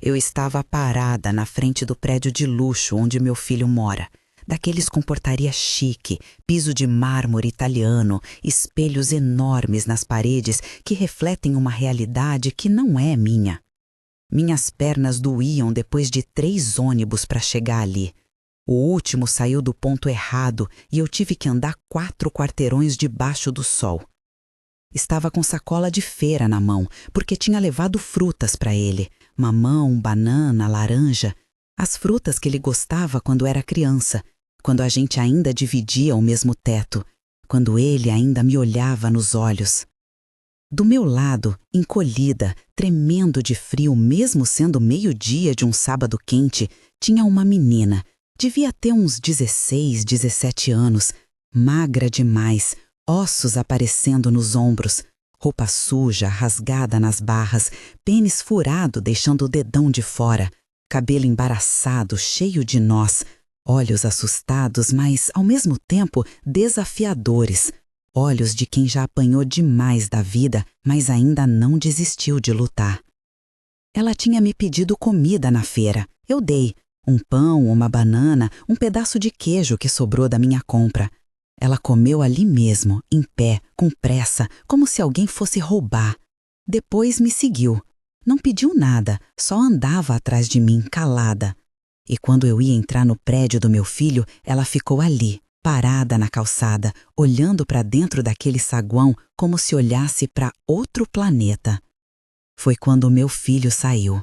Eu estava parada na frente do prédio de luxo onde meu filho mora. Daqueles com portaria chique, piso de mármore italiano, espelhos enormes nas paredes que refletem uma realidade que não é minha. Minhas pernas doíam depois de 3 ônibus para chegar ali. O último saiu do ponto errado e eu tive que andar 4 quarteirões debaixo do sol. Estava com sacola de feira na mão, porque tinha levado frutas para ele. Mamão, banana, laranja. As frutas que ele gostava quando era criança, quando a gente ainda dividia o mesmo teto, quando ele ainda me olhava nos olhos. Do meu lado, encolhida, tremendo de frio mesmo sendo meio-dia de um sábado quente, tinha uma menina. Devia ter uns 16, 17 anos, magra demais, ossos aparecendo nos ombros, roupa suja, rasgada nas barras, pênis furado deixando o dedão de fora, cabelo embaraçado, cheio de nós, olhos assustados, mas, ao mesmo tempo, desafiadores, olhos de quem já apanhou demais da vida, mas ainda não desistiu de lutar. Ela tinha me pedido comida na feira. Eu dei. Um pão, uma banana, um pedaço de queijo que sobrou da minha compra. Ela comeu ali mesmo, em pé, com pressa, como se alguém fosse roubar. Depois me seguiu. Não pediu nada, só andava atrás de mim, calada. E quando eu ia entrar no prédio do meu filho, ela ficou ali, parada na calçada, olhando para dentro daquele saguão como se olhasse para outro planeta. Foi quando o meu filho saiu.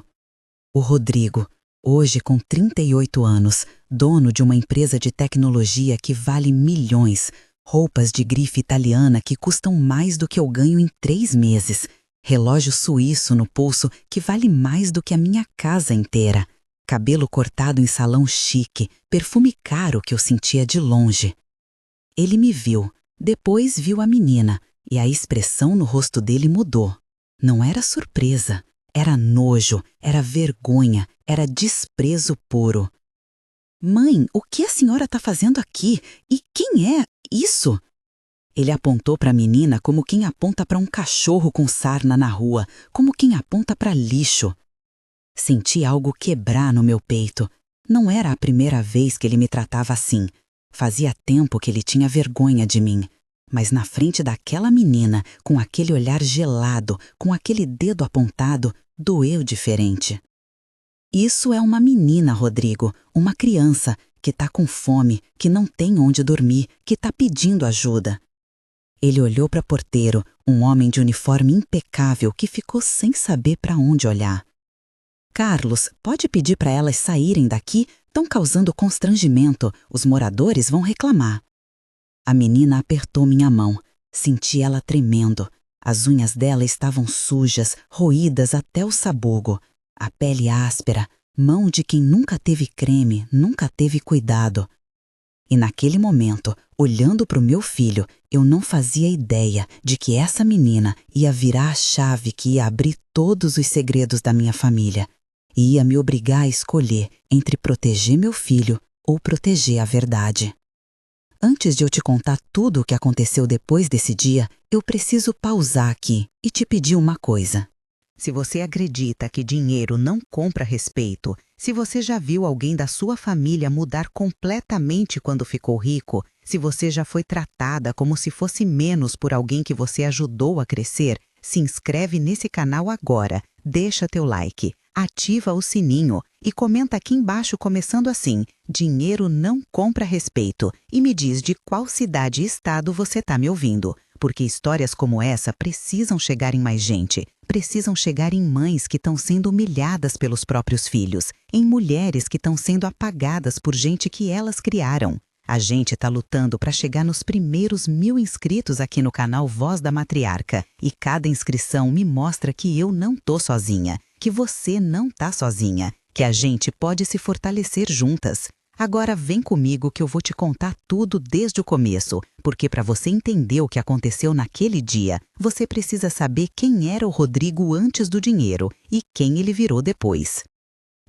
O Rodrigo, hoje com 38 anos, dono de uma empresa de tecnologia que vale milhões, roupas de grife italiana que custam mais do que eu ganho em 3 meses, relógio suíço no pulso que vale mais do que a minha casa inteira, cabelo cortado em salão chique, perfume caro que eu sentia de longe. Ele me viu, depois viu a menina, e a expressão no rosto dele mudou. Não era surpresa, era nojo, era vergonha, era desprezo puro. Mãe, o que a senhora está fazendo aqui? E quem é isso? Ele apontou para a menina como quem aponta para um cachorro com sarna na rua, como quem aponta para lixo. Senti algo quebrar no meu peito. Não era a primeira vez que ele me tratava assim. Fazia tempo que ele tinha vergonha de mim. Mas na frente daquela menina, com aquele olhar gelado, com aquele dedo apontado, doeu diferente. Isso é uma menina, Rodrigo, uma criança que está com fome, que não tem onde dormir, que está pedindo ajuda. Ele olhou para o porteiro, um homem de uniforme impecável que ficou sem saber para onde olhar. Carlos, pode pedir para elas saírem daqui? Estão causando constrangimento, os moradores vão reclamar. A menina apertou minha mão. Senti ela tremendo. As unhas dela estavam sujas, roídas até o sabugo. A pele áspera, mão de quem nunca teve creme, nunca teve cuidado. E naquele momento, olhando para o meu filho, eu não fazia ideia de que essa menina ia virar a chave que ia abrir todos os segredos da minha família. E ia me obrigar a escolher entre proteger meu filho ou proteger a verdade. Antes de eu te contar tudo o que aconteceu depois desse dia, eu preciso pausar aqui e te pedir uma coisa. Se você acredita que dinheiro não compra respeito, se você já viu alguém da sua família mudar completamente quando ficou rico, se você já foi tratada como se fosse menos por alguém que você ajudou a crescer, se inscreve nesse canal agora, deixa teu like, ativa o sininho e comenta aqui embaixo começando assim, dinheiro não compra respeito, e me diz de qual cidade e estado você está me ouvindo. Porque histórias como essa precisam chegar em mais gente, precisam chegar em mães que estão sendo humilhadas pelos próprios filhos, em mulheres que estão sendo apagadas por gente que elas criaram. A gente está lutando para chegar nos primeiros 1000 inscritos aqui no canal Voz da Matriarca, e cada inscrição me mostra que eu não tô sozinha, que você não tá sozinha, que a gente pode se fortalecer juntas. Agora vem comigo que eu vou te contar tudo desde o começo, porque para você entender o que aconteceu naquele dia, você precisa saber quem era o Rodrigo antes do dinheiro e quem ele virou depois.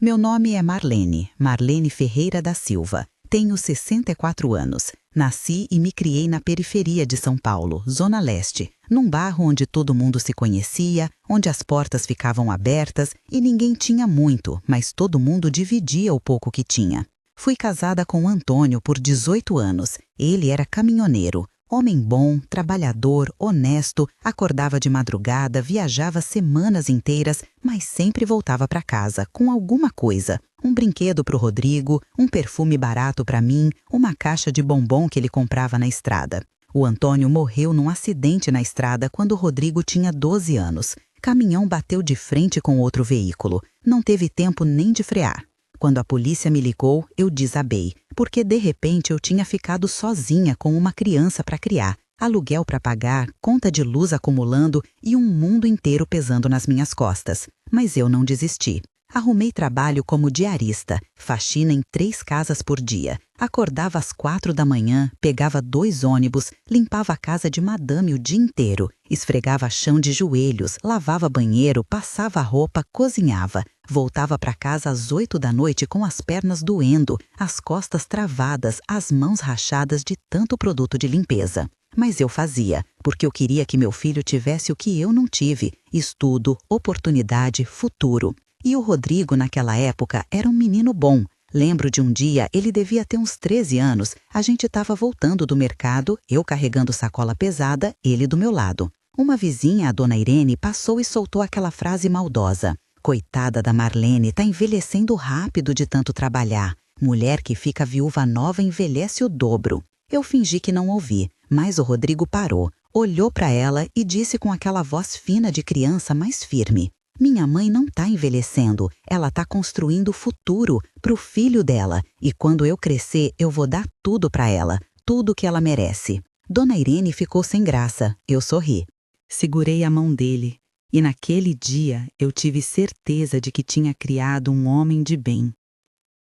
Meu nome é Marlene Ferreira da Silva. Tenho 64 anos. Nasci e me criei na periferia de São Paulo, Zona Leste, num bairro onde todo mundo se conhecia, onde as portas ficavam abertas e ninguém tinha muito, mas todo mundo dividia o pouco que tinha. Fui casada com Antônio por 18 anos. Ele era caminhoneiro. Homem bom, trabalhador, honesto, acordava de madrugada, viajava semanas inteiras, mas sempre voltava para casa com alguma coisa. Um brinquedo para o Rodrigo, um perfume barato para mim, uma caixa de bombom que ele comprava na estrada. O Antônio morreu num acidente na estrada quando o Rodrigo tinha 12 anos. Caminhão bateu de frente com outro veículo. Não teve tempo nem de frear. Quando a polícia me ligou, eu desabei, porque de repente eu tinha ficado sozinha com uma criança para criar, aluguel para pagar, conta de luz acumulando e um mundo inteiro pesando nas minhas costas. Mas eu não desisti. Arrumei trabalho como diarista, faxina em 3 casas por dia. Acordava às 4 da manhã, pegava 2 ônibus, limpava a casa de madame o dia inteiro, esfregava chão de joelhos, lavava banheiro, passava roupa, cozinhava. Voltava para casa às 8 da noite com as pernas doendo, as costas travadas, as mãos rachadas de tanto produto de limpeza. Mas eu fazia, porque eu queria que meu filho tivesse o que eu não tive: estudo, oportunidade, futuro. E o Rodrigo, naquela época, era um menino bom. Lembro de um dia, ele devia ter uns 13 anos, a gente estava voltando do mercado, eu carregando sacola pesada, ele do meu lado. Uma vizinha, a dona Irene, passou e soltou aquela frase maldosa: "Coitada da Marlene, tá envelhecendo rápido de tanto trabalhar. Mulher que fica viúva nova envelhece o dobro." Eu fingi que não ouvi, mas o Rodrigo parou, olhou para ela e disse com aquela voz fina de criança, mais firme: "Minha mãe não tá envelhecendo, ela tá construindo o futuro pro filho dela, e quando eu crescer eu vou dar tudo para ela, tudo que ela merece." Dona Irene ficou sem graça, eu sorri. Segurei a mão dele. E naquele dia eu tive certeza de que tinha criado um homem de bem.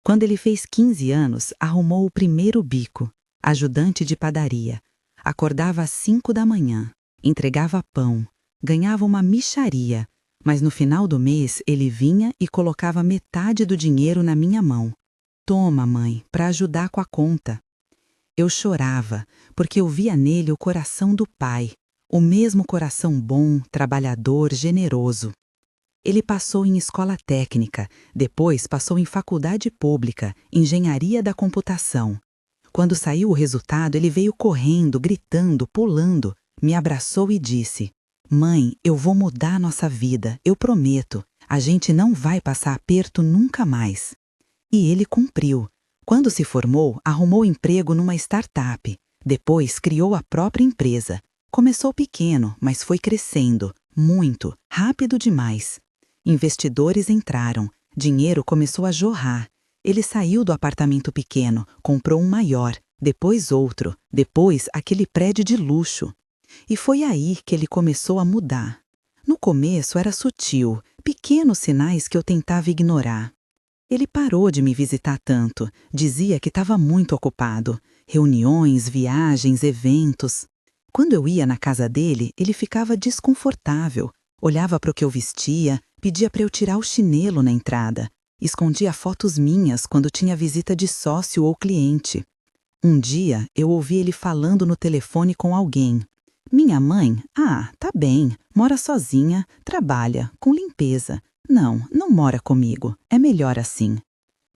Quando ele fez 15 anos, arrumou o primeiro bico, ajudante de padaria. Acordava às 5 da manhã, entregava pão, ganhava uma mixaria, mas no final do mês ele vinha e colocava metade do dinheiro na minha mão. "Toma, mãe, para ajudar com a conta." Eu chorava, porque eu via nele o coração do pai. O mesmo coração bom, trabalhador, generoso. Ele passou em escola técnica, depois passou em faculdade pública, engenharia da computação. Quando saiu o resultado, ele veio correndo, gritando, pulando, me abraçou e disse: "Mãe, eu vou mudar nossa vida, eu prometo. A gente não vai passar aperto nunca mais." E ele cumpriu. Quando se formou, arrumou emprego numa startup. Depois criou a própria empresa. Começou pequeno, mas foi crescendo, muito, rápido demais. Investidores entraram, dinheiro começou a jorrar. Ele saiu do apartamento pequeno, comprou um maior, depois outro, depois aquele prédio de luxo. E foi aí que ele começou a mudar. No começo era sutil, pequenos sinais que eu tentava ignorar. Ele parou de me visitar tanto, dizia que estava muito ocupado. Reuniões, viagens, eventos. Quando eu ia na casa dele, ele ficava desconfortável, olhava para o que eu vestia, pedia para eu tirar o chinelo na entrada, escondia fotos minhas quando tinha visita de sócio ou cliente. Um dia, eu ouvi ele falando no telefone com alguém. "Minha mãe? Ah, tá bem, mora sozinha, trabalha, com limpeza. Não mora comigo, é melhor assim."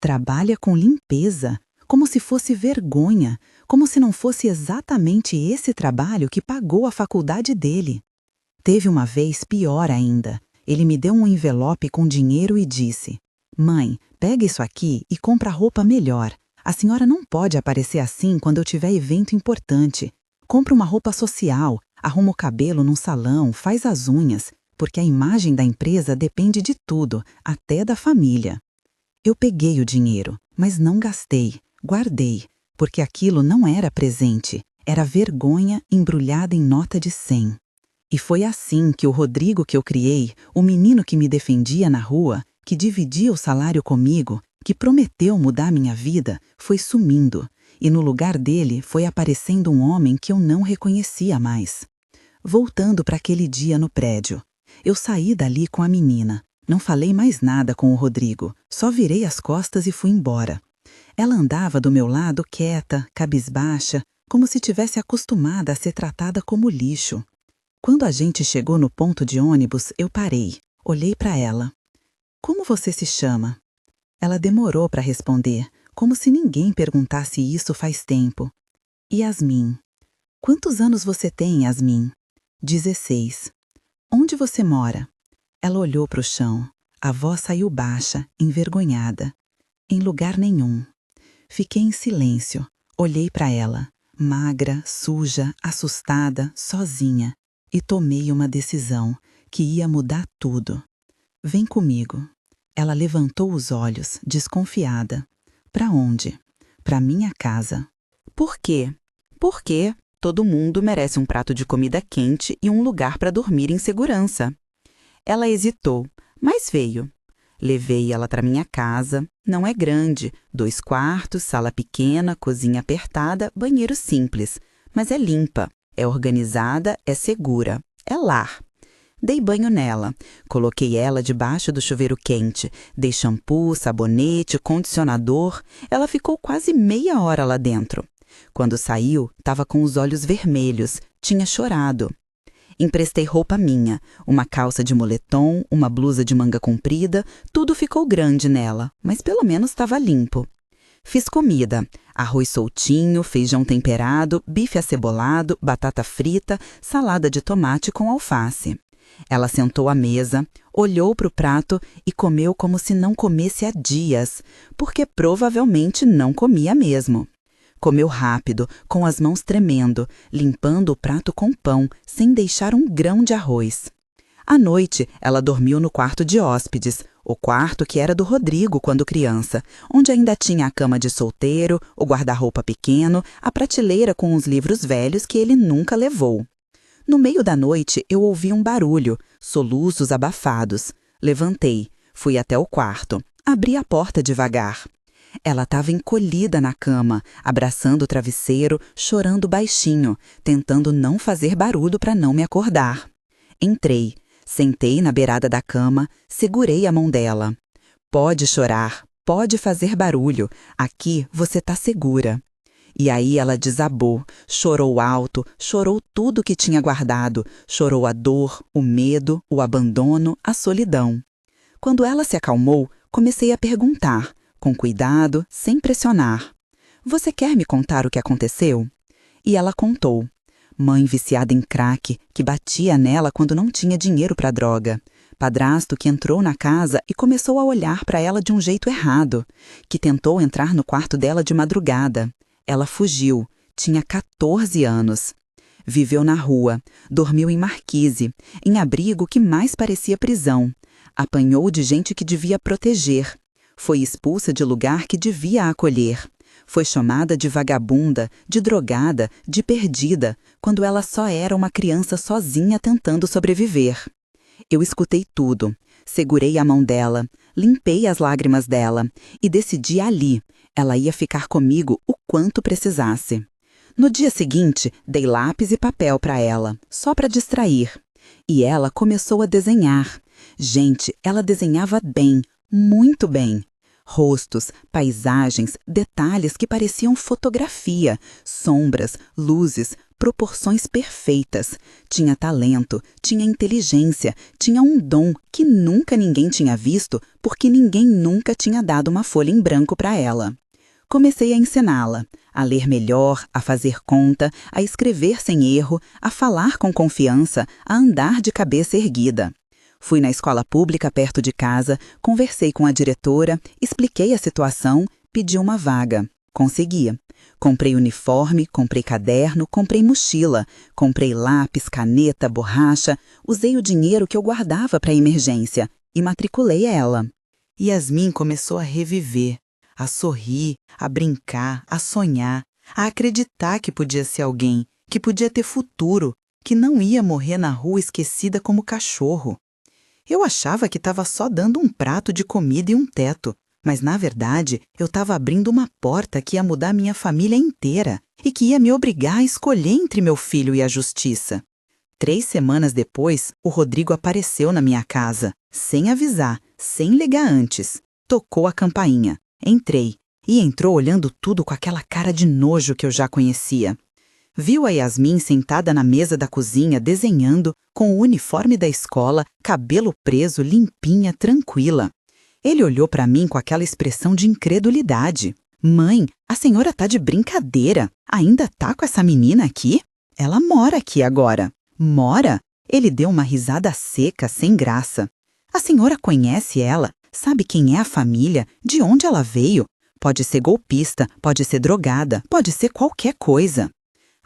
Trabalha com limpeza? Como se fosse vergonha, como se não fosse exatamente esse trabalho que pagou a faculdade dele. Teve uma vez pior ainda. Ele me deu um envelope com dinheiro e disse: "Mãe, pega isso aqui e compra roupa melhor. A senhora não pode aparecer assim quando eu tiver evento importante. Compra uma roupa social, arruma o cabelo num salão, faz as unhas, porque a imagem da empresa depende de tudo, até da família." Eu peguei o dinheiro, mas não gastei. Guardei, porque aquilo não era presente, era vergonha embrulhada em nota de 100. E foi assim que o Rodrigo que eu criei, o menino que me defendia na rua, que dividia o salário comigo, que prometeu mudar minha vida, foi sumindo, e no lugar dele foi aparecendo um homem que eu não reconhecia mais. Voltando para aquele dia no prédio, eu saí dali com a menina. Não falei mais nada com o Rodrigo, só virei as costas e fui embora. Ela andava do meu lado quieta, cabisbaixa, como se tivesse acostumada a ser tratada como lixo. Quando a gente chegou no ponto de ônibus, eu parei, olhei para ela. Como você se chama? Ela demorou para responder, como se ninguém perguntasse isso faz tempo. Yasmin. Quantos anos você tem, Yasmin? 16. Onde você mora? Ela olhou para o chão. A voz saiu baixa, envergonhada. Em lugar nenhum. Fiquei em silêncio. Olhei para ela, magra, suja, assustada, sozinha, e tomei uma decisão que ia mudar tudo. Vem comigo. Ela levantou os olhos, desconfiada. Para onde? Para minha casa. Por quê? Porque todo mundo merece um prato de comida quente e um lugar para dormir em segurança. Ela hesitou, mas veio. Levei ela para minha casa. Não é grande, 2 quartos, sala pequena, cozinha apertada, banheiro simples. Mas é limpa, é organizada, é segura. É lar. Dei banho nela. Coloquei ela debaixo do chuveiro quente. Dei shampoo, sabonete, condicionador. Ela ficou quase meia hora lá dentro. Quando saiu, estava com os olhos vermelhos. Tinha chorado. Emprestei roupa minha, uma calça de moletom, uma blusa de manga comprida, tudo ficou grande nela, mas pelo menos estava limpo. Fiz comida, arroz soltinho, feijão temperado, bife acebolado, batata frita, salada de tomate com alface. Ela sentou à mesa, olhou para o prato e comeu como se não comesse há dias, porque provavelmente não comia mesmo. Comeu rápido, com as mãos tremendo, limpando o prato com pão, sem deixar um grão de arroz. À noite, ela dormiu no quarto de hóspedes, o quarto que era do Rodrigo quando criança, onde ainda tinha a cama de solteiro, o guarda-roupa pequeno, a prateleira com os livros velhos que ele nunca levou. No meio da noite, eu ouvi um barulho, soluços abafados. Levantei, fui até o quarto, abri a porta devagar. Ela estava encolhida na cama, abraçando o travesseiro, chorando baixinho, tentando não fazer barulho para não me acordar. Entrei, sentei na beirada da cama, segurei a mão dela. Pode chorar, pode fazer barulho, aqui você está segura. E aí ela desabou, chorou alto, chorou tudo que tinha guardado, chorou a dor, o medo, o abandono, a solidão. Quando ela se acalmou, comecei a perguntar, com cuidado, sem pressionar. Você quer me contar o que aconteceu? E ela contou. Mãe viciada em crack, que batia nela quando não tinha dinheiro para droga. Padrasto que entrou na casa e começou a olhar para ela de um jeito errado. Que tentou entrar no quarto dela de madrugada. Ela fugiu. Tinha 14 anos. Viveu na rua. Dormiu em marquise, em abrigo que mais parecia prisão. Apanhou de gente que devia proteger. Foi expulsa de lugar que devia acolher. Foi chamada de vagabunda, de drogada, de perdida, quando ela só era uma criança sozinha tentando sobreviver. Eu escutei tudo, segurei a mão dela, limpei as lágrimas dela e decidi ali, ela ia ficar comigo o quanto precisasse. No dia seguinte, dei lápis e papel para ela, só para distrair. E ela começou a desenhar. Gente, ela desenhava bem, muito bem. Rostos, paisagens, detalhes que pareciam fotografia, sombras, luzes, proporções perfeitas. Tinha talento, tinha inteligência, tinha um dom que nunca ninguém tinha visto porque ninguém nunca tinha dado uma folha em branco para ela. Comecei a ensiná-la, a ler melhor, a fazer conta, a escrever sem erro, a falar com confiança, a andar de cabeça erguida. Fui na escola pública perto de casa, conversei com a diretora, expliquei a situação, pedi uma vaga. Consegui. Comprei uniforme, comprei caderno, comprei mochila, comprei lápis, caneta, borracha, usei o dinheiro que eu guardava para emergência e matriculei ela. Yasmin começou a reviver, a sorrir, a brincar, a sonhar, a acreditar que podia ser alguém, que podia ter futuro, que não ia morrer na rua esquecida como cachorro. Eu achava que estava só dando um prato de comida e um teto, mas na verdade eu estava abrindo uma porta que ia mudar minha família inteira e que ia me obrigar a escolher entre meu filho e a justiça. 3 semanas depois, o Rodrigo apareceu na minha casa, sem avisar, sem ligar antes. Tocou a campainha. Entrei. e entrou olhando tudo com aquela cara de nojo que eu já conhecia. Viu a Yasmin sentada na mesa da cozinha desenhando, com o uniforme da escola, cabelo preso, limpinha, tranquila. Ele olhou para mim com aquela expressão de incredulidade. Mãe, a senhora tá de brincadeira. Ainda tá com essa menina aqui? Ela mora aqui agora. Mora? Ele deu uma risada seca, sem graça. A senhora conhece ela? Sabe quem é a família? De onde ela veio? Pode ser golpista, pode ser drogada, pode ser qualquer coisa.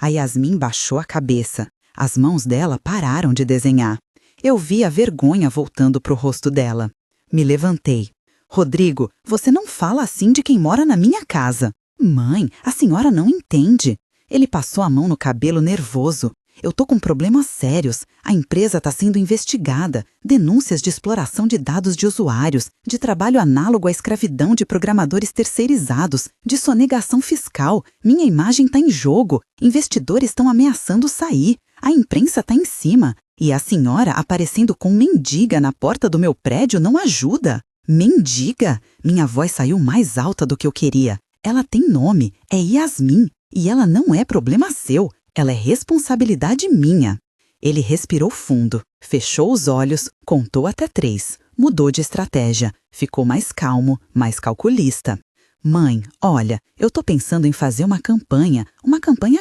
A Yasmin baixou a cabeça. As mãos dela pararam de desenhar. Eu vi a vergonha voltando pro rosto dela. Me levantei. Rodrigo, você não fala assim de quem mora na minha casa. Mãe, a senhora não entende. Ele passou a mão no cabelo nervoso. Eu tô com problemas sérios. A empresa está sendo investigada. Denúncias de exploração de dados de usuários, de trabalho análogo à escravidão de programadores terceirizados, de sonegação fiscal. Minha imagem está em jogo. Investidores estão ameaçando sair. A imprensa está em cima. E a senhora aparecendo com mendiga na porta do meu prédio não ajuda. Mendiga? Minha voz saiu mais alta do que eu queria. Ela tem nome. É Yasmin. E ela não é problema seu. Ela é responsabilidade minha. Ele respirou fundo, fechou os olhos, contou até 3, mudou de estratégia, ficou mais calmo, mais calculista. Mãe, olha, eu tô pensando em fazer uma campanha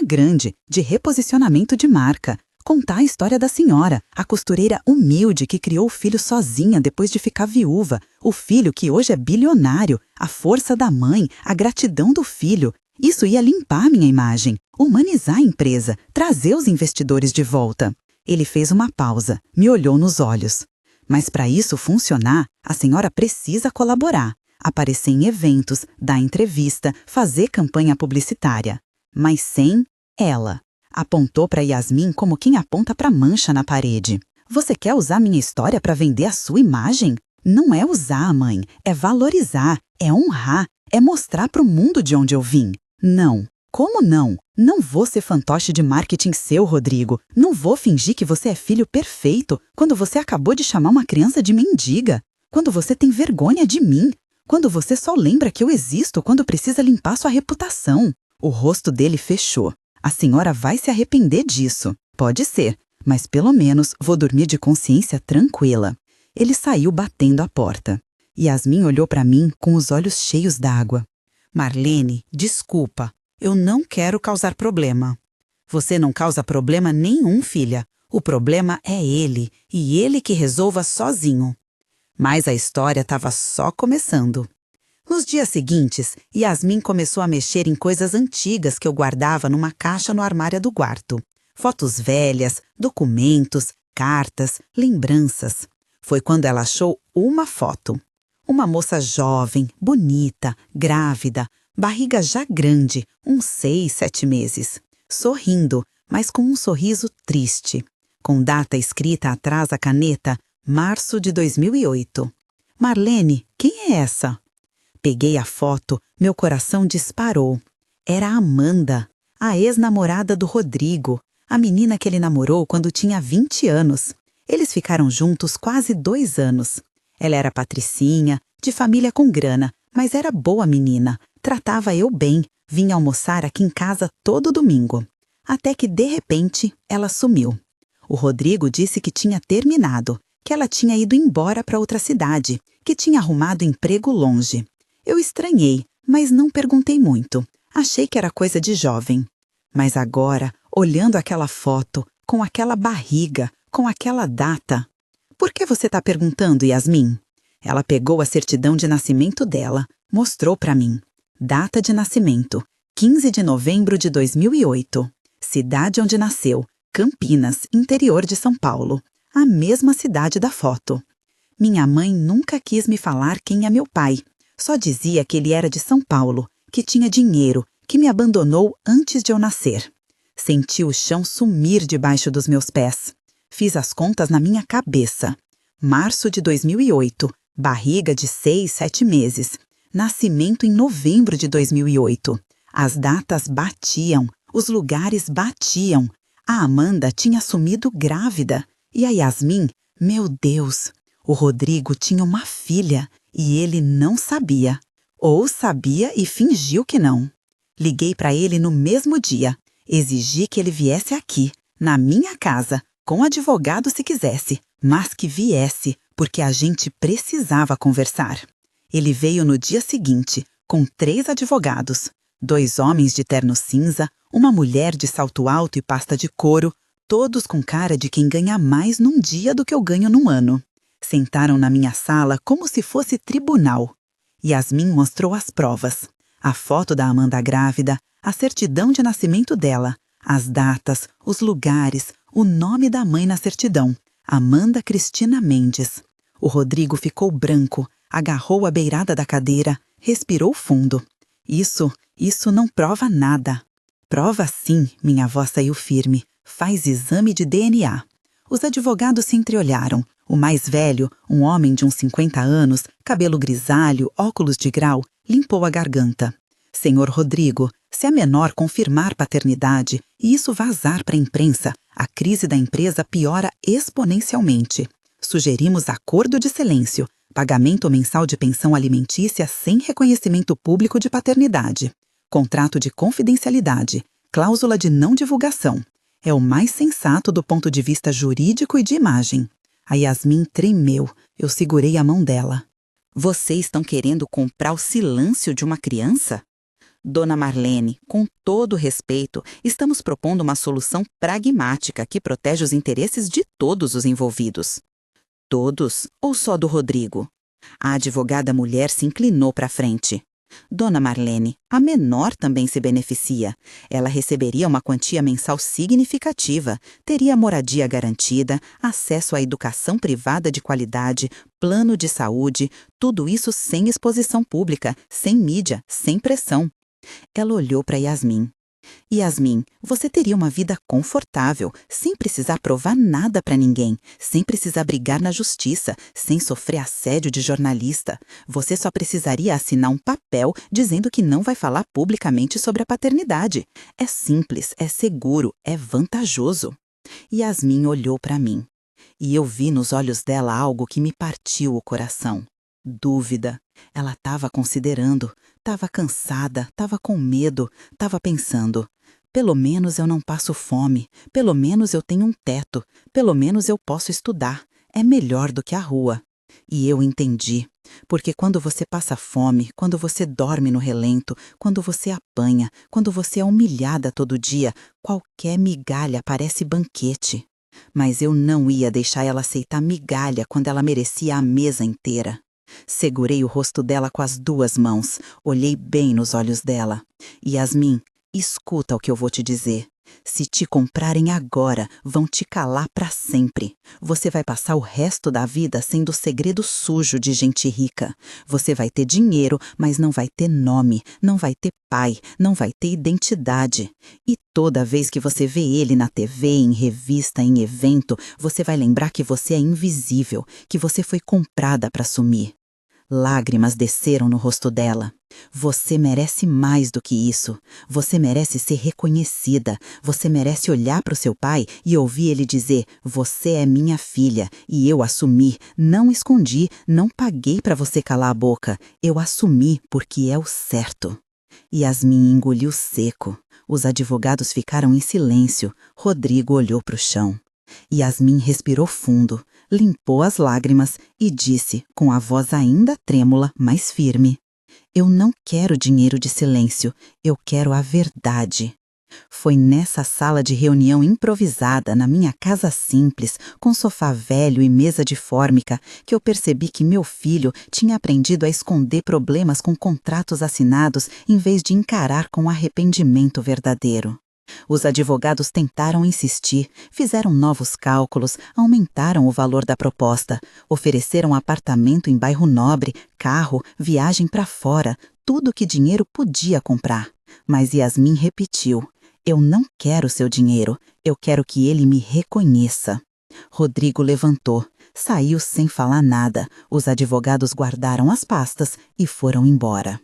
grande, de reposicionamento de marca. Contar a história da senhora, a costureira humilde que criou o filho sozinha depois de ficar viúva, o filho que hoje é bilionário, a força da mãe, a gratidão do filho. Isso ia limpar minha imagem, humanizar a empresa, trazer os investidores de volta. Ele fez uma pausa, me olhou nos olhos. Mas para isso funcionar, a senhora precisa colaborar, aparecer em eventos, dar entrevista, fazer campanha publicitária. Mas sem ela. Apontou para Yasmin como quem aponta para a mancha na parede. Você quer usar minha história para vender a sua imagem? Não é usar, mãe, é valorizar, é honrar, é mostrar para o mundo de onde eu vim. Não. Como não? Não vou ser fantoche de marketing seu, Rodrigo. Não vou fingir que você é filho perfeito quando você acabou de chamar uma criança de mendiga. Quando você tem vergonha de mim. Quando você só lembra que eu existo quando precisa limpar sua reputação. O rosto dele fechou. A senhora vai se arrepender disso. Pode ser, mas pelo menos vou dormir de consciência tranquila. Ele saiu batendo a porta. Yasmin olhou para mim com os olhos cheios d'água. Marlene, desculpa. Eu não quero causar problema. Você não causa problema nenhum, filha. O problema é ele, e ele que resolva sozinho. Mas a história estava só começando. Nos dias seguintes, Yasmin começou a mexer em coisas antigas que eu guardava numa caixa no armário do quarto. Fotos velhas, documentos, cartas, lembranças. Foi quando ela achou uma foto. Uma moça jovem, bonita, grávida, barriga já grande, uns 6, 7 meses. Sorrindo, mas com um sorriso triste. Com data escrita atrás à caneta, março de 2008. Marlene, quem é essa? Peguei a foto, meu coração disparou. Era a Amanda, a ex-namorada do Rodrigo, a menina que ele namorou quando tinha 20 anos. Eles ficaram juntos quase 2 anos. Ela era patricinha, de família com grana, mas era boa menina, tratava eu bem, vinha almoçar aqui em casa todo domingo. Até que, de repente, ela sumiu. O Rodrigo disse que tinha terminado, que ela tinha ido embora para outra cidade, que tinha arrumado emprego longe. Eu estranhei, mas não perguntei muito. Achei que era coisa de jovem. Mas agora, olhando aquela foto, com aquela barriga, com aquela data... Por que você está perguntando, Yasmin? Ela pegou a certidão de nascimento dela, mostrou para mim. Data de nascimento, 15 de novembro de 2008. Cidade onde nasceu, Campinas, interior de São Paulo. A mesma cidade da foto. Minha mãe nunca quis me falar quem é meu pai. Só dizia que ele era de São Paulo, que tinha dinheiro, que me abandonou antes de eu nascer. Senti o chão sumir debaixo dos meus pés. Fiz as contas na minha cabeça. Março de 2008, barriga de 6, 7 meses. Nascimento em novembro de 2008. As datas batiam, os lugares batiam. A Amanda tinha assumido grávida. E a Yasmin, meu Deus, o Rodrigo tinha uma filha e ele não sabia. Ou sabia e fingiu que não. Liguei para ele no mesmo dia. Exigi que ele viesse aqui, na minha casa, com advogado se quisesse, mas que viesse, porque a gente precisava conversar. Ele veio no dia seguinte, com 3 advogados, 2 homens de terno cinza, uma mulher de salto alto e pasta de couro, todos com cara de quem ganha mais num dia do que eu ganho num ano. Sentaram na minha sala como se fosse tribunal. Yasmin mostrou as provas. A foto da Amanda grávida, a certidão de nascimento dela, as datas, os lugares, o nome da mãe na certidão, Amanda Cristina Mendes. O Rodrigo ficou branco, agarrou a beirada da cadeira, respirou fundo. Isso não prova nada. Prova sim, minha voz saiu firme. Faz exame de DNA. Os advogados se entreolharam. O mais velho, um homem de uns 50 anos, cabelo grisalho, óculos de grau, limpou a garganta. Senhor Rodrigo, se a menor confirmar paternidade e isso vazar para a imprensa, a crise da empresa piora exponencialmente. Sugerimos acordo de silêncio, pagamento mensal de pensão alimentícia sem reconhecimento público de paternidade, contrato de confidencialidade, cláusula de não divulgação. É o mais sensato do ponto de vista jurídico e de imagem. A Yasmin tremeu. Eu segurei a mão dela. Vocês estão querendo comprar o silêncio de uma criança? Dona Marlene, com todo respeito, estamos propondo uma solução pragmática que protege os interesses de todos os envolvidos. Todos ou só do Rodrigo? A advogada mulher se inclinou para a frente. Dona Marlene, a menor também se beneficia. Ela receberia uma quantia mensal significativa, teria moradia garantida, acesso à educação privada de qualidade, plano de saúde, tudo isso sem exposição pública, sem mídia, sem pressão. Ela olhou para Yasmin. Yasmin, você teria uma vida confortável, sem precisar provar nada para ninguém, sem precisar brigar na justiça, sem sofrer assédio de jornalista. Você só precisaria assinar um papel dizendo que não vai falar publicamente sobre a paternidade. É simples, é seguro, é vantajoso. Yasmin olhou para mim. E eu vi nos olhos dela algo que me partiu o coração. Dúvida. Ela estava considerando, estava cansada, estava com medo, estava pensando: pelo menos eu não passo fome, pelo menos eu tenho um teto, pelo menos eu posso estudar, é melhor do que a rua. E eu entendi, porque quando você passa fome, quando você dorme no relento, quando você apanha, quando você é humilhada todo dia, qualquer migalha parece banquete. Mas eu não ia deixar ela aceitar migalha quando ela merecia a mesa inteira. Segurei o rosto dela com as 2 mãos, olhei bem nos olhos dela. Yasmin, escuta o que eu vou te dizer. Se te comprarem agora, vão te calar para sempre. Você vai passar o resto da vida sendo segredo sujo de gente rica. Você vai ter dinheiro, mas não vai ter nome, não vai ter pai, não vai ter identidade. E toda vez que você vê ele na TV, em revista, em evento, você vai lembrar que você é invisível, que você foi comprada para sumir. Lágrimas desceram no rosto dela. Você merece mais do que isso. Você merece ser reconhecida. Você merece olhar para o seu pai e ouvir ele dizer: você é minha filha. E eu assumi, não escondi, não paguei para você calar a boca. Eu assumi porque é o certo. Yasmin engoliu seco. Os advogados ficaram em silêncio. Rodrigo olhou para o chão. Yasmin respirou fundo, limpou as lágrimas e disse, com a voz ainda trêmula, mas firme: eu não quero dinheiro de silêncio, eu quero a verdade. Foi nessa sala de reunião improvisada, na minha casa simples, com sofá velho e mesa de fórmica, que eu percebi que meu filho tinha aprendido a esconder problemas com contratos assinados em vez de encarar com arrependimento verdadeiro. Os advogados tentaram insistir, fizeram novos cálculos, aumentaram o valor da proposta, ofereceram apartamento em bairro nobre, carro, viagem para fora, tudo que dinheiro podia comprar. Mas Yasmin repetiu: eu não quero seu dinheiro, eu quero que ele me reconheça. Rodrigo levantou, saiu sem falar nada. Os advogados guardaram as pastas e foram embora.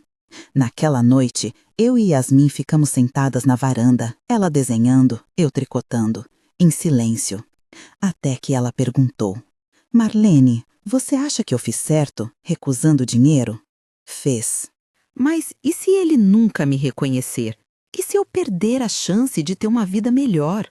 Naquela noite, eu e Yasmin ficamos sentadas na varanda, ela desenhando, eu tricotando, em silêncio. Até que ela perguntou: Marlene, você acha que eu fiz certo, recusando o dinheiro? Fez. Mas e se ele nunca me reconhecer? E se eu perder a chance de ter uma vida melhor?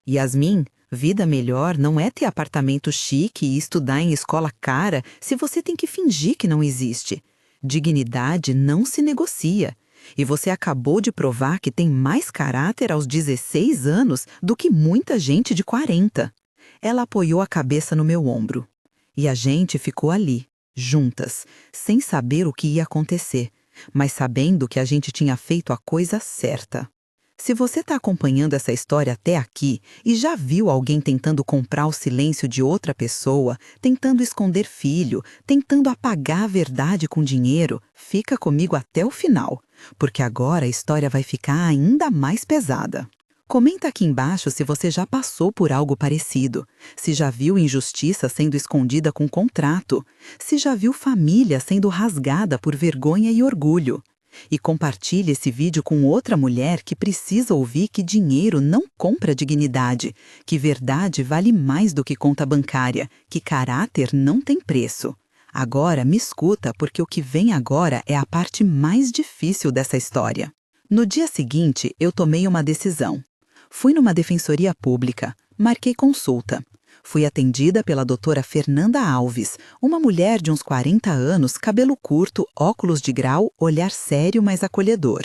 Yasmin, vida melhor não é ter apartamento chique e estudar em escola cara se você tem que fingir que não existe. Dignidade não se negocia. E você acabou de provar que tem mais caráter aos 16 anos do que muita gente de 40. Ela apoiou a cabeça no meu ombro. E a gente ficou ali, juntas, sem saber o que ia acontecer, mas sabendo que a gente tinha feito a coisa certa. Se você está acompanhando essa história até aqui e já viu alguém tentando comprar o silêncio de outra pessoa, tentando esconder filho, tentando apagar a verdade com dinheiro, fica comigo até o final, porque agora a história vai ficar ainda mais pesada. Comenta aqui embaixo se você já passou por algo parecido, se já viu injustiça sendo escondida com contrato, se já viu família sendo rasgada por vergonha e orgulho. E compartilhe esse vídeo com outra mulher que precisa ouvir que dinheiro não compra dignidade, que verdade vale mais do que conta bancária, que caráter não tem preço. Agora me escuta, porque o que vem agora é a parte mais difícil dessa história. No dia seguinte, eu tomei uma decisão. Fui numa defensoria pública, marquei consulta. Fui atendida pela doutora Fernanda Alves, uma mulher de uns 40 anos, cabelo curto, óculos de grau, olhar sério, mas acolhedor.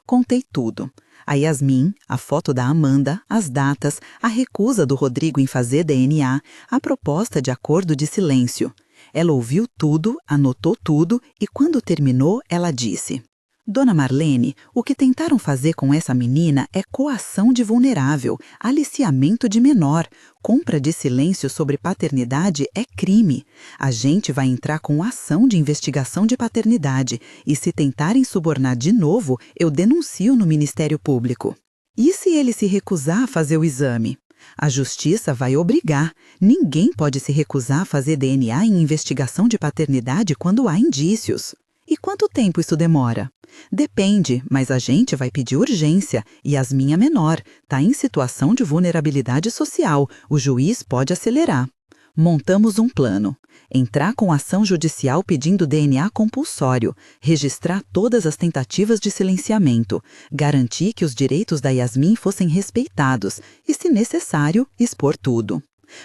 Contei tudo. A Yasmin, a foto da Amanda, as datas, a recusa do Rodrigo em fazer DNA, a proposta de acordo de silêncio. Ela ouviu tudo, anotou tudo e, quando terminou, ela disse: Dona Marlene, o que tentaram fazer com essa menina é coação de vulnerável, aliciamento de menor. Compra de silêncio sobre paternidade é crime. A gente vai entrar com ação de investigação de paternidade e, se tentarem subornar de novo, eu denuncio no Ministério Público. E se ele se recusar a fazer o exame? A justiça vai obrigar. Ninguém pode se recusar a fazer DNA em investigação de paternidade quando há indícios. E quanto tempo isso demora? Depende, mas a gente vai pedir urgência e Yasmin é menor, está em situação de vulnerabilidade social, o juiz pode acelerar. Montamos um plano. Entrar com ação judicial pedindo DNA compulsório, registrar todas as tentativas de silenciamento, garantir que os direitos da Yasmin fossem respeitados e, se necessário, expor tudo.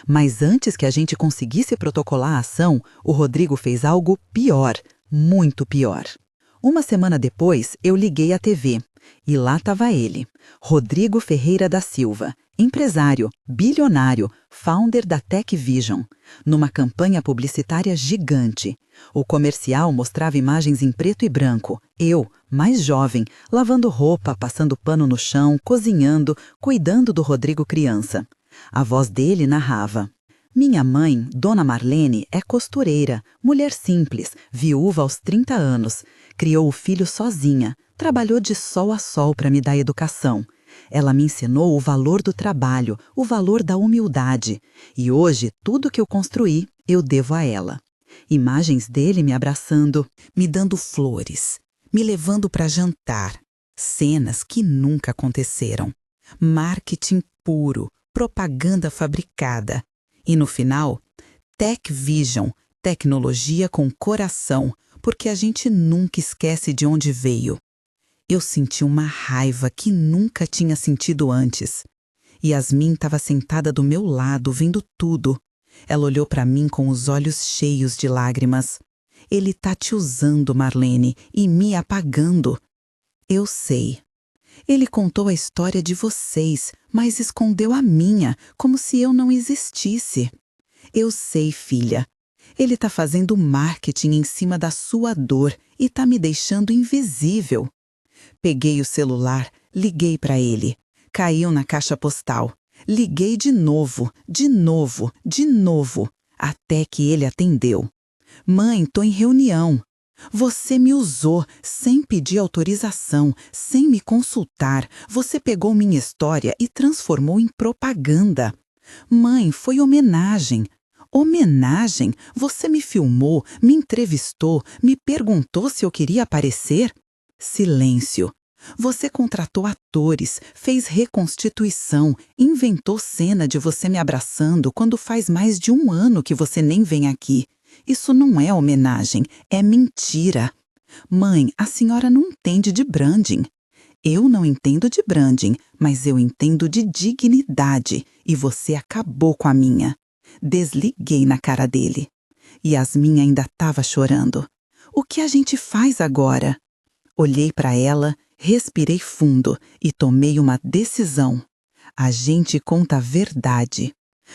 Mas antes que a gente conseguisse protocolar a ação, o Rodrigo fez algo pior, muito pior. Uma semana depois, eu liguei à TV e lá estava ele, Rodrigo Ferreira da Silva, empresário, bilionário, founder da Tech Vision, numa campanha publicitária gigante. O comercial mostrava imagens em preto e branco, eu, mais jovem, lavando roupa, passando pano no chão, cozinhando, cuidando do Rodrigo criança. A voz dele narrava: Minha mãe, Dona Marlene, é costureira, mulher simples, viúva aos 30 anos. Criou o filho sozinha, trabalhou de sol a sol para me dar educação. Ela me ensinou o valor do trabalho, o valor da humildade. E hoje, tudo que eu construí, eu devo a ela. Imagens dele me abraçando, me dando flores, me levando para jantar. Cenas que nunca aconteceram. Marketing puro, propaganda fabricada. E no final, Tech Vision, tecnologia com coração, porque a gente nunca esquece de onde veio. Eu senti uma raiva que nunca tinha sentido antes. Yasmin estava sentada do meu lado, vendo tudo. Ela olhou para mim com os olhos cheios de lágrimas. Ele tá te usando, Marlene, e me apagando. Eu sei. Ele contou a história de vocês, mas escondeu a minha, como se eu não existisse. Eu sei, filha. Ele está fazendo marketing em cima da sua dor e está me deixando invisível. Peguei o celular, liguei para ele. Caiu na caixa postal. Liguei de novo, até que ele atendeu. Mãe, tô em reunião. Você me usou sem pedir autorização, sem me consultar. Você pegou minha história e transformou em propaganda. Mãe, foi homenagem. Homenagem? Você me filmou, me entrevistou, me perguntou se eu queria aparecer? Silêncio. Você contratou atores, fez reconstituição, inventou cena de você me abraçando quando faz mais de 1 ano que você nem vem aqui. Isso não é homenagem, é mentira. Mãe, a senhora não entende de branding. Eu não entendo de branding, mas eu entendo de dignidade e você acabou com a minha. Desliguei na cara dele. Yasmin ainda estava chorando. O que a gente faz agora? Olhei para ela, respirei fundo e tomei uma decisão. A gente conta a verdade.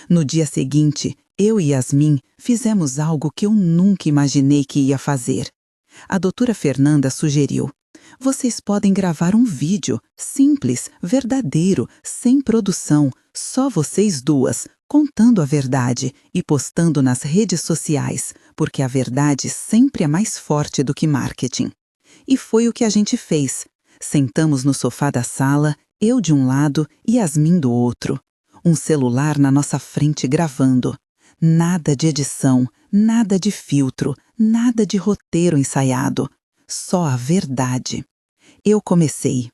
No dia seguinte, eu e Yasmin fizemos algo que eu nunca imaginei que ia fazer. A doutora Fernanda sugeriu: vocês podem gravar um vídeo simples, verdadeiro, sem produção, só vocês duas, contando a verdade e postando nas redes sociais, porque a verdade sempre é mais forte do que marketing. E foi o que a gente fez. Sentamos no sofá da sala, eu de um lado e Yasmin do outro. Um celular na nossa frente gravando. Nada de edição, nada de filtro, nada de roteiro ensaiado. Só a verdade. Eu comecei.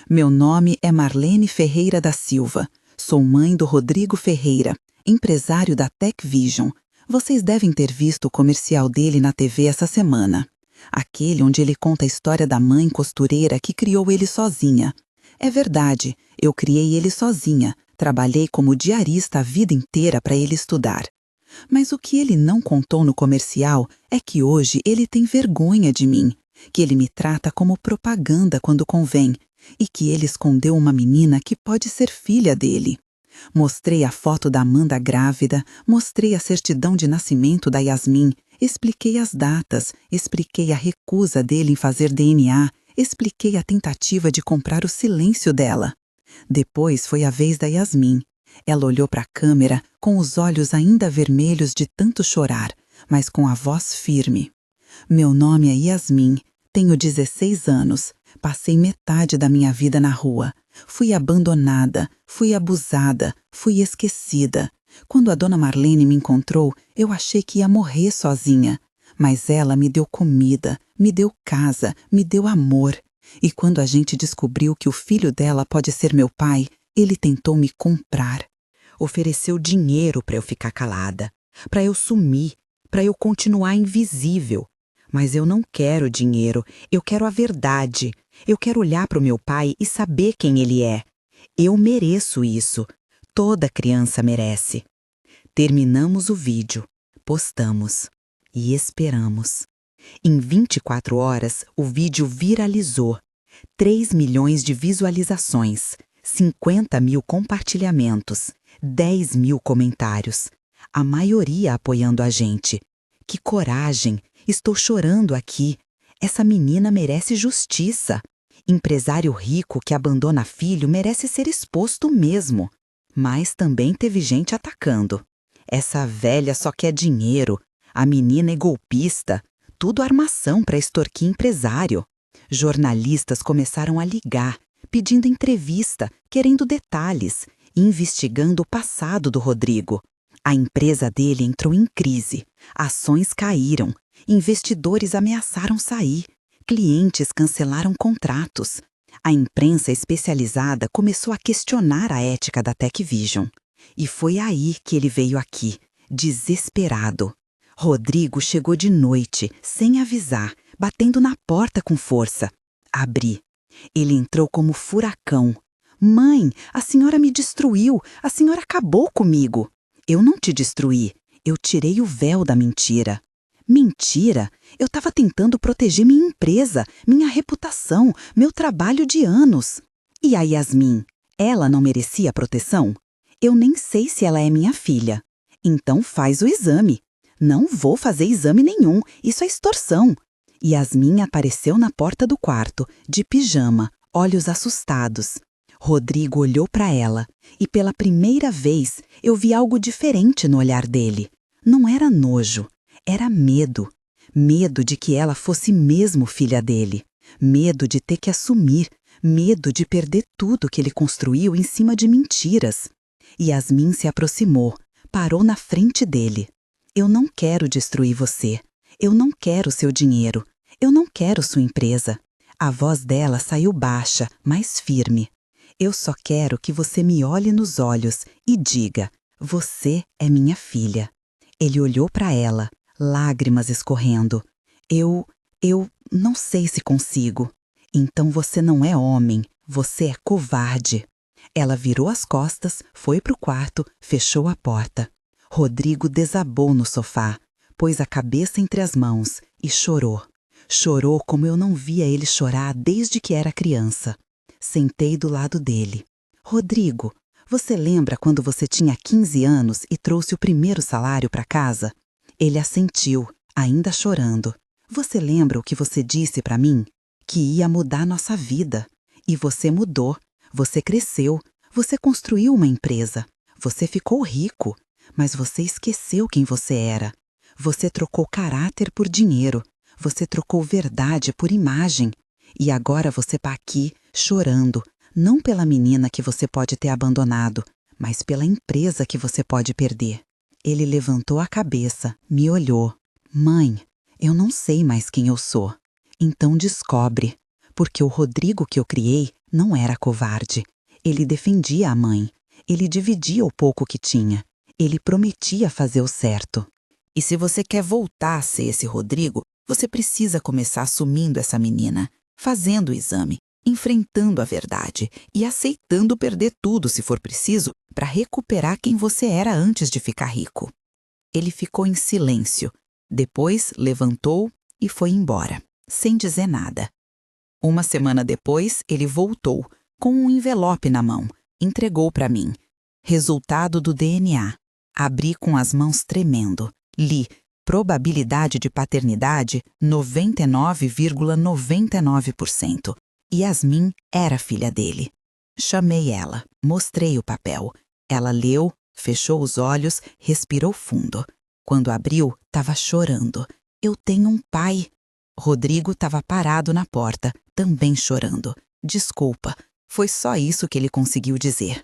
Meu nome é Marlene Ferreira da Silva. Sou mãe do Rodrigo Ferreira, empresário da Tech Vision. Vocês devem ter visto o comercial dele na TV essa semana. Aquele onde ele conta a história da mãe costureira que criou ele sozinha. É verdade, eu criei ele sozinha. Trabalhei como diarista a vida inteira para ele estudar. Mas o que ele não contou no comercial é que hoje ele tem vergonha de mim, que ele me trata como propaganda quando convém e que ele escondeu uma menina que pode ser filha dele. Mostrei a foto da Amanda grávida, mostrei a certidão de nascimento da Yasmin, expliquei as datas, expliquei a recusa dele em fazer DNA, expliquei a tentativa de comprar o silêncio dela. Depois foi a vez da Yasmin. Ela olhou para a câmera com os olhos ainda vermelhos de tanto chorar, mas com a voz firme. Meu nome é Yasmin, tenho 16 anos, passei metade da minha vida na rua. Fui abandonada, fui abusada, fui esquecida. Quando a dona Marlene me encontrou, eu achei que ia morrer sozinha. Mas ela me deu comida, me deu casa, me deu amor. E quando a gente descobriu que o filho dela pode ser meu pai, ele tentou me comprar. Ofereceu dinheiro para eu ficar calada, para eu sumir, para eu continuar invisível. Mas eu não quero dinheiro, eu quero a verdade. Eu quero olhar para o meu pai e saber quem ele é. Eu mereço isso. Toda criança merece. Terminamos o vídeo, postamos e esperamos. Em 24 horas, o vídeo viralizou. 3 milhões de visualizações, 50 mil compartilhamentos, 10 mil comentários. A maioria apoiando a gente. Que coragem! Estou chorando aqui. Essa menina merece justiça. Empresário rico que abandona filho merece ser exposto mesmo. Mas também teve gente atacando. Essa velha só quer dinheiro. A menina é golpista. Tudo armação para extorquir empresário. Jornalistas começaram a ligar, pedindo entrevista, querendo detalhes, investigando o passado do Rodrigo. A empresa dele entrou em crise. Ações caíram. Investidores ameaçaram sair. Clientes cancelaram contratos. A imprensa especializada começou a questionar a ética da Tech Vision. E foi aí que ele veio aqui, desesperado. Rodrigo chegou de noite, sem avisar, batendo na porta com força. Abri. Ele entrou como furacão. Mãe, a senhora me destruiu, a senhora acabou comigo. Eu não te destruí, eu tirei o véu da mentira. Mentira? Eu estava tentando proteger minha empresa, minha reputação, meu trabalho de anos. E a Yasmin? Ela não merecia proteção? Eu nem sei se ela é minha filha. Então faz o exame. Não vou fazer exame nenhum, isso é extorsão. Yasmin apareceu na porta do quarto, de pijama, olhos assustados. Rodrigo olhou para ela e pela primeira vez eu vi algo diferente no olhar dele. Não era nojo, era medo. Medo de que ela fosse mesmo filha dele. Medo de ter que assumir. Medo de perder tudo que ele construiu em cima de mentiras. Yasmin se aproximou, parou na frente dele. Eu não quero destruir você. Eu não quero seu dinheiro. Eu não quero sua empresa. A voz dela saiu baixa, mas firme. Eu só quero que você me olhe nos olhos e diga: você é minha filha. Ele olhou para ela, lágrimas escorrendo. Eu Eu não sei se consigo. Então você não é homem, você é covarde. Ela virou as costas, foi pro quarto, fechou a porta. Rodrigo desabou no sofá, pôs a cabeça entre as mãos e chorou. Chorou como eu não via ele chorar desde que era criança. Sentei do lado dele. Rodrigo, você lembra quando você tinha 15 anos e trouxe o primeiro salário para casa? Ele assentiu, ainda chorando. Você lembra o que você disse para mim? Que ia mudar nossa vida. E você mudou. Você cresceu. Você construiu uma empresa. Você ficou rico. Mas você esqueceu quem você era. Você trocou caráter por dinheiro. Você trocou verdade por imagem. E agora você está aqui, chorando, não pela menina que você pode ter abandonado, mas pela empresa que você pode perder. Ele levantou a cabeça, me olhou. Mãe, eu não sei mais quem eu sou. Então descobre, porque o Rodrigo que eu criei não era covarde. Ele defendia a mãe. Ele dividia o pouco que tinha. Ele prometia fazer o certo. E se você quer voltar a ser esse Rodrigo, você precisa começar assumindo essa menina, fazendo o exame, enfrentando a verdade e aceitando perder tudo se for preciso para recuperar quem você era antes de ficar rico. Ele ficou em silêncio, depois levantou e foi embora, sem dizer nada. Uma semana depois, ele voltou, com um envelope na mão, entregou para mim. Resultado do DNA. Abri com as mãos tremendo. Li, probabilidade de paternidade 99,99%. Yasmin era filha dele. Chamei ela, mostrei o papel. Ela leu, fechou os olhos, respirou fundo. Quando abriu, estava chorando. Eu tenho um pai. Rodrigo estava parado na porta, também chorando. Desculpa, foi só isso que ele conseguiu dizer.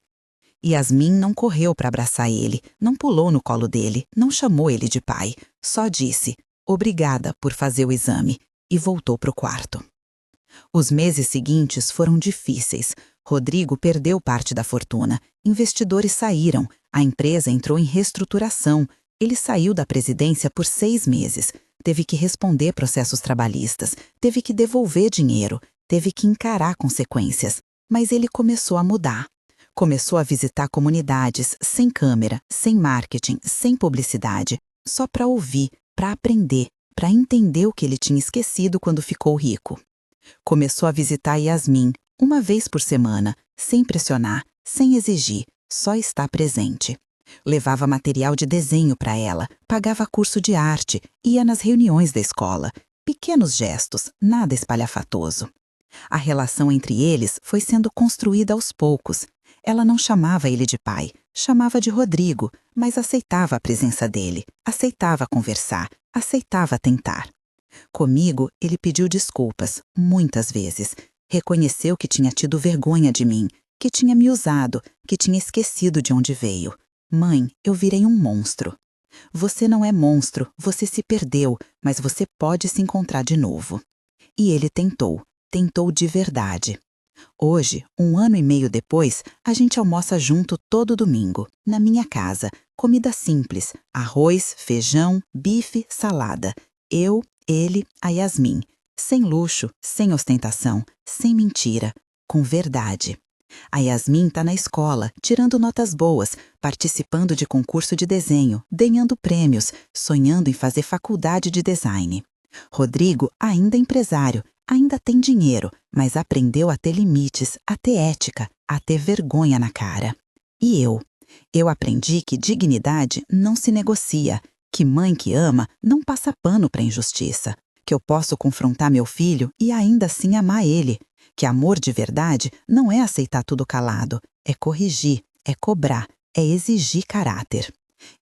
Yasmin não correu para abraçar ele, não pulou no colo dele, não chamou ele de pai. Só disse, obrigada por fazer o exame, e voltou para o quarto. Os meses seguintes foram difíceis. Rodrigo perdeu parte da fortuna. Investidores saíram. A empresa entrou em reestruturação. Ele saiu da presidência por 6 meses. Teve que responder processos trabalhistas. Teve que devolver dinheiro. Teve que encarar consequências. Mas ele começou a mudar. Começou a visitar comunidades, sem câmera, sem marketing, sem publicidade, só para ouvir, para aprender, para entender o que ele tinha esquecido quando ficou rico. Começou a visitar Yasmin, uma vez por semana, sem pressionar, sem exigir, só estar presente. Levava material de desenho para ela, pagava curso de arte, ia nas reuniões da escola. Pequenos gestos, nada espalhafatoso. A relação entre eles foi sendo construída aos poucos. Ela não chamava ele de pai, chamava de Rodrigo, mas aceitava a presença dele, aceitava conversar, aceitava tentar. Comigo, ele pediu desculpas, muitas vezes. Reconheceu que tinha tido vergonha de mim, que tinha me usado, que tinha esquecido de onde veio. Mãe, eu virei um monstro. Você não é monstro, você se perdeu, mas você pode se encontrar de novo. E ele tentou de verdade. Hoje, 1 ano e meio depois, a gente almoça junto todo domingo, na minha casa. Comida simples, arroz, feijão, bife, salada. Eu, ele, a Yasmin. Sem luxo, sem ostentação, sem mentira, com verdade. A Yasmin tá na escola, tirando notas boas, participando de concurso de desenho, ganhando prêmios, sonhando em fazer faculdade de design. Rodrigo, ainda empresário, ainda tem dinheiro, mas aprendeu a ter limites, a ter ética, a ter vergonha na cara. E eu aprendi que dignidade não se negocia, que mãe que ama não passa pano para injustiça, que eu posso confrontar meu filho e ainda assim amar ele, que amor de verdade não é aceitar tudo calado, é corrigir, é cobrar, é exigir caráter.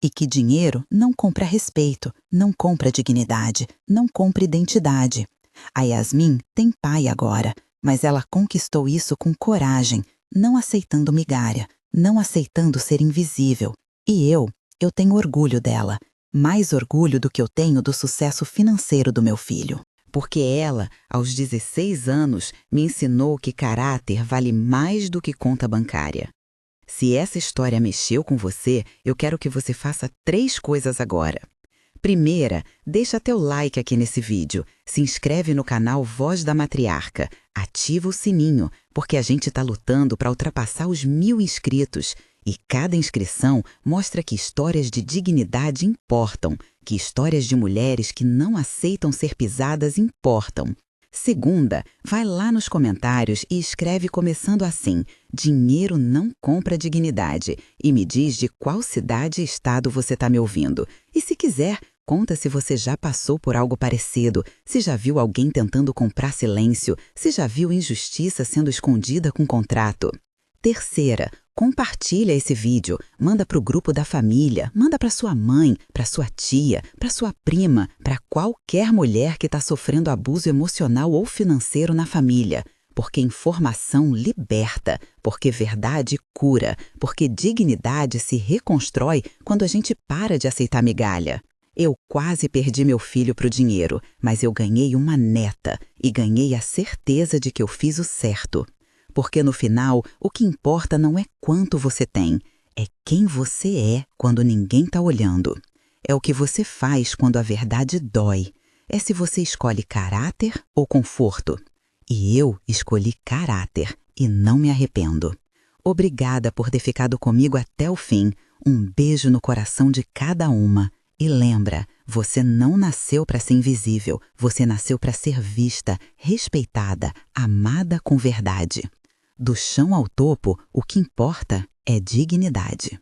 E que dinheiro não compra respeito, não compra dignidade, não compra identidade. A Yasmin tem pai agora, mas ela conquistou isso com coragem, não aceitando migalha, não aceitando ser invisível. E eu tenho orgulho dela, mais orgulho do que eu tenho do sucesso financeiro do meu filho. Porque ela, aos 16 anos, me ensinou que caráter vale mais do que conta bancária. Se essa história mexeu com você, eu quero que você faça 3 coisas agora. Primeira, deixa teu like aqui nesse vídeo, se inscreve no canal Voz da Matriarca, ativa o sininho, porque a gente está lutando para ultrapassar os 1000 inscritos. E cada inscrição mostra que histórias de dignidade importam, que histórias de mulheres que não aceitam ser pisadas importam. Segunda, vai lá nos comentários e escreve começando assim: dinheiro não compra dignidade, e me diz de qual cidade e estado você está me ouvindo. E se quiser, conta se você já passou por algo parecido, se já viu alguém tentando comprar silêncio, se já viu injustiça sendo escondida com contrato. Terceira, compartilha esse vídeo, manda para o grupo da família, manda para sua mãe, para sua tia, para sua prima, para qualquer mulher que está sofrendo abuso emocional ou financeiro na família. Porque informação liberta, porque verdade cura, porque dignidade se reconstrói quando a gente para de aceitar migalha. Eu quase perdi meu filho para o dinheiro, mas eu ganhei uma neta e ganhei a certeza de que eu fiz o certo. Porque no final, o que importa não é quanto você tem, é quem você é quando ninguém está olhando. É o que você faz quando a verdade dói. É se você escolhe caráter ou conforto. E eu escolhi caráter e não me arrependo. Obrigada por ter ficado comigo até o fim. Um beijo no coração de cada uma. E lembra, você não nasceu para ser invisível, você nasceu para ser vista, respeitada, amada com verdade. Do chão ao topo, o que importa é dignidade.